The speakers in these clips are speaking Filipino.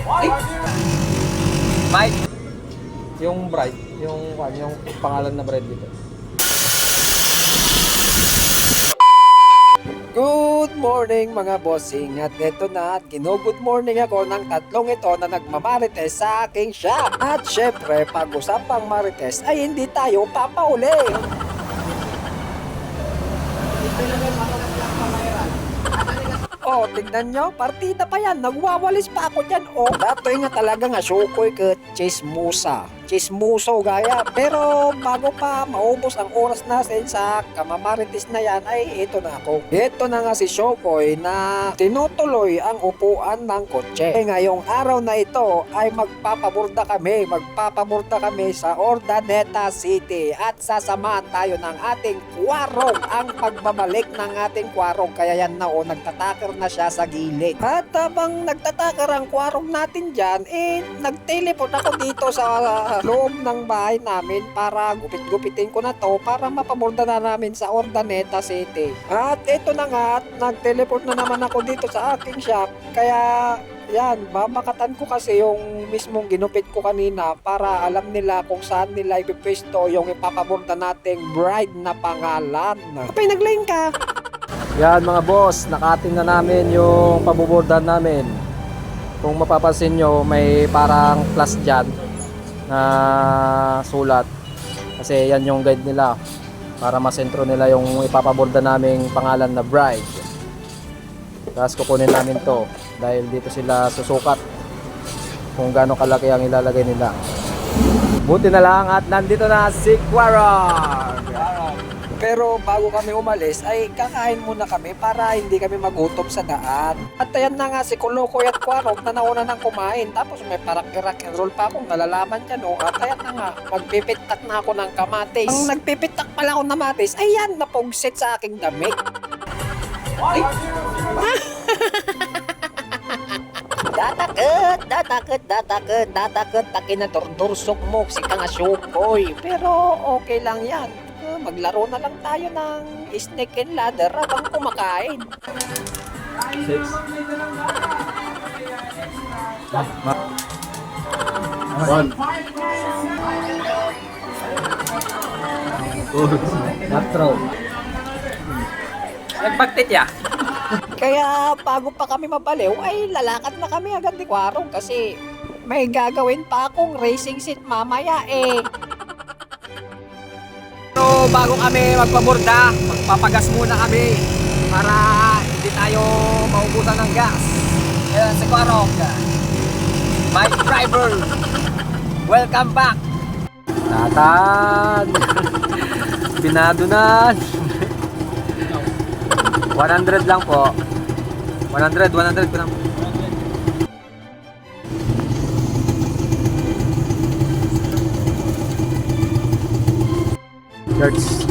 Ay! Mike. Yung bride, yung pangalan na bride dito. Good morning mga bossing, at eto na at good morning ako ng tatlong ito na nagmamarites sa aking shop. At syempre, pag-usapang marites ay hindi tayo papauli. Oh, tignan nyo, partida pa yan, nagwawalis pa ako dyan. Oh, datoy nga talaga nga syukoy ka chismuso gaya. Pero bago pa maubos ang oras natin sa kamamarites na yan, ay ito na ako. Ito na nga si Shokoy na tinutuloy ang upuan ng kotse. Ngayong araw na ito ay magpapaburda kami sa Urdaneta City at sasamahan tayo ng ating kwarong, ang pagbabalik ng ating kwarong. Kaya yan na o, nagtatakar na siya sa gilid. At habang nagtatakar ang kwarong natin dyan, nag-teleport ako dito sa loob ng bahay namin para gupit-gupitin ko na to para mapaborda na namin sa Urdaneta City. At ito na nga, nag-teleport na naman ako dito sa aking shop. Kaya yan, babakatan ko kasi yung mismong ginupit ko kanina para alam nila kung saan nila ipipwesto yung ipapaborda nating bride na pangalan. Kapay nag-line ka! Yan mga boss, nakating na namin yung pabubordan namin. Kung mapapansin nyo, may parang plus dyan na sulat. Kasi yan yung guide nila para masentro nila yung ipapaborda naming pangalan na bride. Tapos kukunin namin to dahil dito sila susukat kung gaano kalaki ang ilalagay nila. Buti na lang at nandito na si Quarong. Pero bago kami umalis ay kakain muna kami para hindi kami magutom sa daan. At ayan na nga si Kolokoy at Quarong na nauna nang kumain. Tapos may parang rock and roll pa akong nalalaman dyan o. At ayan na nga, magpipitak na ako ng kamatis. Ang nagpipitak pala ako ng kamatis, ayan, napugsit sa aking damit. Ay! Datakot, takin na durdursok mo, si ka nga Shokoy. Pero okay lang yan. Maglaro na lang tayo ng snake and ladder habang kumakain. 6 1 4 Nagpagtit ya. Kaya bago pa kami mabaliw ay lalakad na kami agad ni Quarong kasi may gagawin pa akong racing seat mamaya eh. So bago kami magpaborda, magpapagas muna kami para hindi tayo maubusan ng gas. Ayan si Quarong, my driver. Welcome back. Tatan. Binado na. 100 lang po. 100 ko lang. Yards.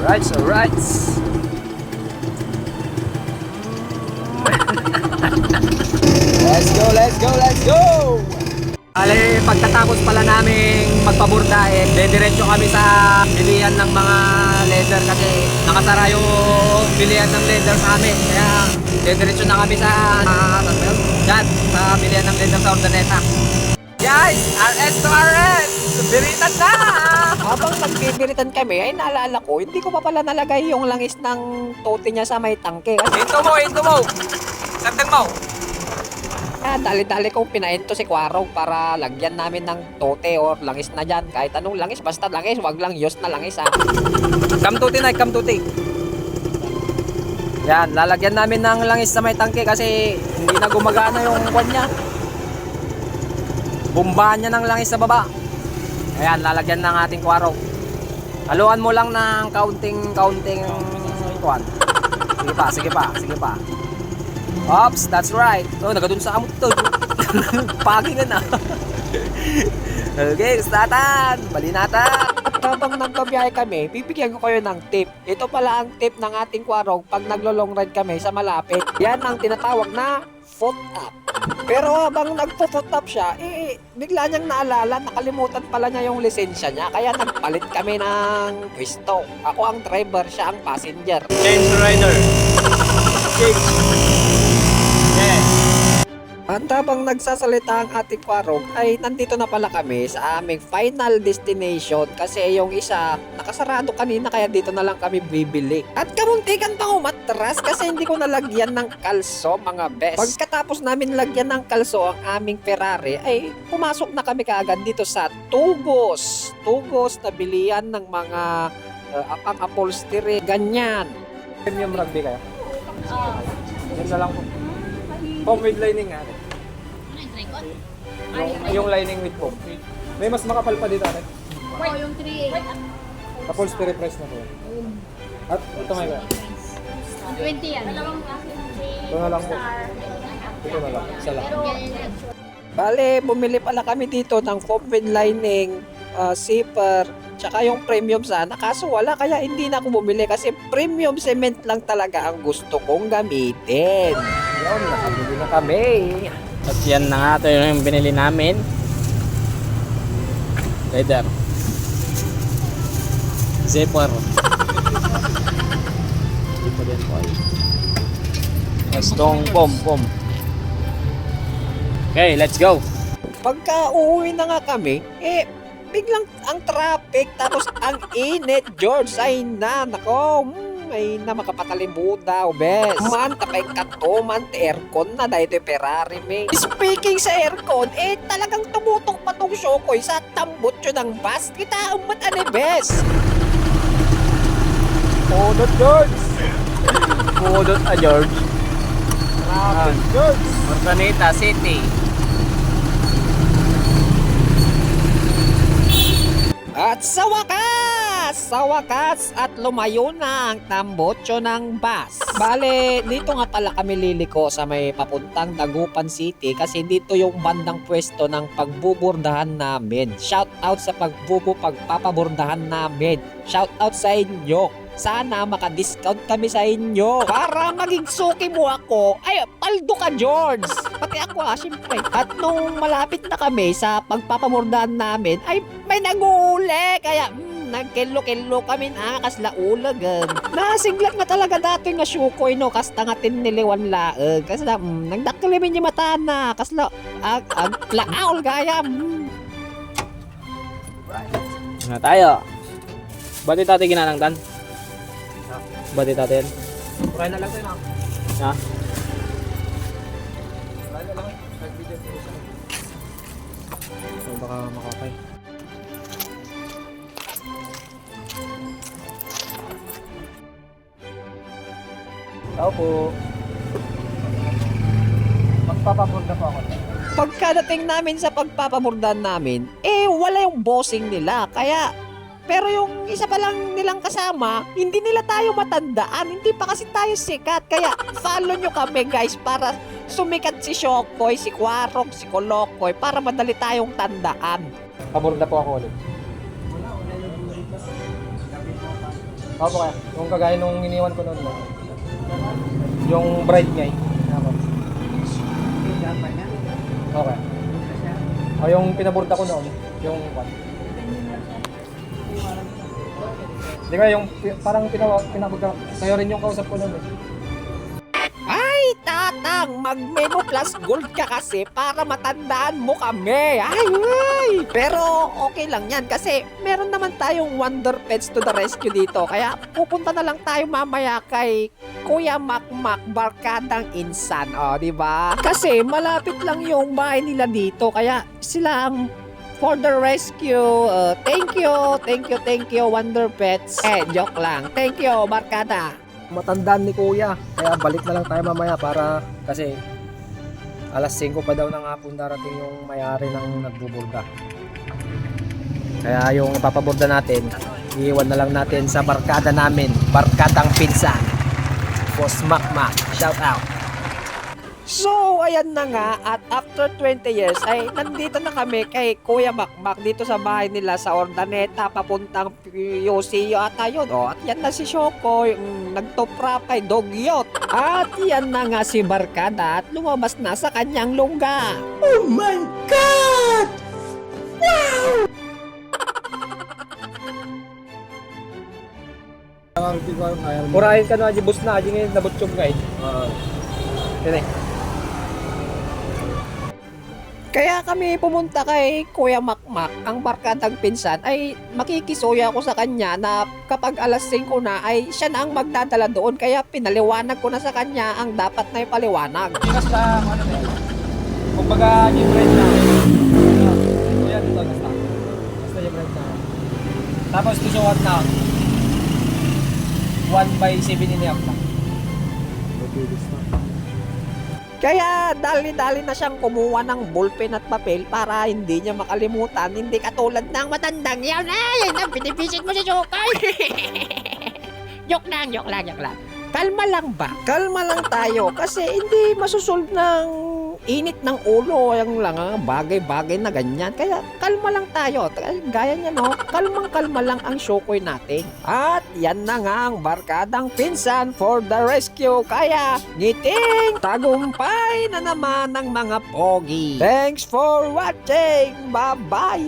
Alright. Let's go! Ale, pagkatapos pala naming magpaborda diretso kami sa bilihan ng mga leather kasi nakasara yung bilihan ng leather sa amin. Kaya diretso na kami sa bilihan ng leather sa Urdaneta. Guys, RS to RS! Biritan na! Habang nagbibiritan kami ay naalala ko, hindi ko pa pala nalagay yung langis ng tote niya sa may tangke. Hinto mo! Santang mo! Dali-dali kong pinahinto si Quarong para lagyan namin ng tote or langis na dyan. Kahit anong langis, basta langis, wag lang yos na langis ha. Kamtuti. Yan, lalagyan namin ng langis sa may tangke kasi hindi na gumagana yung kwan niya. Bumbahan niya ng langis sa baba. Ayan, lalagyan ng ating Quarong. Haluan mo lang ng kaunting kwan. Sige pa. Oops, that's right. Oh, nagadun sa amot to. Pagi na. Okay, statan. Balinatan. At habang nagbabiyahe kami, bibigyan ko kayo ng tip. Ito pala ang tip ng ating Quarong pag naglo-long ride kami sa malapit. Yan ang tinatawag na foot up. Pero habang nagpo-foot up siya, bigla niyang naalala, nakalimutan pala niya yung lisensya niya. Kaya nagpalit kami ng pwesto. Ako ang driver, siya ang passenger. Change rider. Change. Yes. At habang nagsasalita ang ating Kwarog ay nandito na pala kami sa aming final destination kasi yung isa nakasarado kanina kaya dito na lang kami bibili. At kamuntikan pang umatras kasi hindi ko nalagyan ng kalso mga best. Pagkatapos namin lagyan ng kalso ang aming Ferrari ay pumasok na kami kaagad dito sa Tugos. Tugos na bilian ng mga upholstery, ganyan. Premium rugby kaya? Yan na lang po. Foam with lining nga. Yung lining with foam. May mas makapal pa dito ate. Oo, yung 3A. Upholstery price na po. At ito nga kaya. 20 yan. Ito na lang po. Ito na lang. Isa lang. Bale, bumili pala kami dito ng foam with lining, zipper, tsaka yung premium sana. Kaso wala, kaya hindi na ako bumili kasi premium cement lang talaga ang gusto kong gamitin. Yun, nakabili na kami. At yan na nga, ito yung binili namin. Leather. Zipper. Zipper din po. Tapos tong pom. Okay, let's go. Pagka uuwi na nga kami, biglang ang traffic, tapos ang init, George, ay na, nako, ay na makapatalimbo daw, bes. Man, tapay katuman, aircon na, dahil ito yung Ferrari, me. Speaking sa aircon, talagang tumutok pa tong Shokoy sa tambutso ng bus. Kita umat ane, bes. Pudot, George! Pudot George. George! Ordaneta City. At sa wakas at lumayo na ang tambutso ng bus. Bale, dito nga pala kami liliko sa may papuntang Dagupan City kasi dito yung bandang pwesto ng pagbuburdahan namin. Shout out sa pagpapaburdahan namin. Shout out sa inyo. Sana maka-discount kami sa inyo. Para maging suki mo ako, ay paldo ka, George. Pati ako syempre. At nung malapit na kami sa pagpapamurdahan namin, ay may nag-uuli. Kaya nagkilo-kilo kami na kasla ulagan. Nasiglat nga talaga dati nga Shokoy no, kasta nga tiniliwan laag. Kasla nagdaklimin yung mata na, kasla laol gaya. Na tayo. Ba't ito ginanangdan? Ba't ito natin? Uray na lang tayo na. Ha? Uray na lang eh. Nag-video ko isa. So baka makakay. Tao po. Magpapaburda po ako. Pagkadating namin sa pagpapamurdahan namin, wala yung bossing nila. Kaya pero yung isa pa lang nilang kasama, hindi nila tayo matandaan. Hindi pa kasi tayo sikat. Kaya follow nyo kami guys para sumikat si Shokoy, si Kwarog, si Kolokoy para madali tayong tandaan. Paburda po ako ulit. Opo kaya. Yung kagaya nung iniwan ko noon. Yung bride niya eh. Okay. O yung pinaburda ko noon. Yung what? Di ba yung parang pinaburda. Kayo rin yung kausap ko noon eh. Ay, tatang, mag-memo plus gold ka kasi para matandaan mo kami. Ay. Pero okay lang yan kasi meron naman tayong Wonder Pets to the rescue dito. Kaya pupunta na lang tayo mamaya kay Kuya Makmak, barkadang insan. O, di ba? Kasi malapit lang yung bahay nila dito. Kaya sila ang for the rescue. Thank you, Wonder Pets. Joke lang. Thank you, barkada. Matandaan ni Kuya. Kaya balik na lang tayo mamaya para kasi alas 5 pa daw ng hapon darating yung may-ari ng nagbuburda. Kaya yung ipapaburda natin, iiwan na lang natin sa barkada namin. Barkadang pinsan. Boss Makmak. Shout out. So, ayan na nga at after 20 years ay nandito na kami kay Kuya Makmak dito sa bahay nila sa Ordaneta papuntang Yosi ata yun. At yan na si Shokoy, nagtopra kay Dogyot. At yan na nga si Barkada at lumabas na sa kanyang lungga. Oh my God! Wow! Murahin ka na aji bus na aji ngayon nabutsyog nga eh. Yan eh. Kaya kami pumunta kay Kuya Makmak, ang barkadang pinsan, ay makikisuya ko sa kanya na kapag alas 5 na ay siya na ang magdadala doon. Kaya pinaliwanag ko na sa kanya ang dapat na ipaliwanag. Basta, ano na yun? Kumbaga, yung bread na. Kuya, dito, basta. Basta yung bread na. Tapos, isuot na. 1/7 na. Mabilis na. Kaya dali-dali na siyang kumuha ng ballpen at papel para hindi niya makalimutan. Hindi katulad ng matandang yan. Yan ang pinipisit mo si Jokay. Joke lang. Kalma lang ba? Kalma lang tayo kasi hindi masusolve ng init ng ulo yung lang bagay-bagay na ganyan. Kaya kalma lang tayo. Gaya niya no, kalmang-kalma lang ang Shokoy natin. At yan na nga ang barkadang pinsan for the rescue. Kaya ngiting tagumpay na naman ng mga pogi. Thanks for watching. Bye-bye.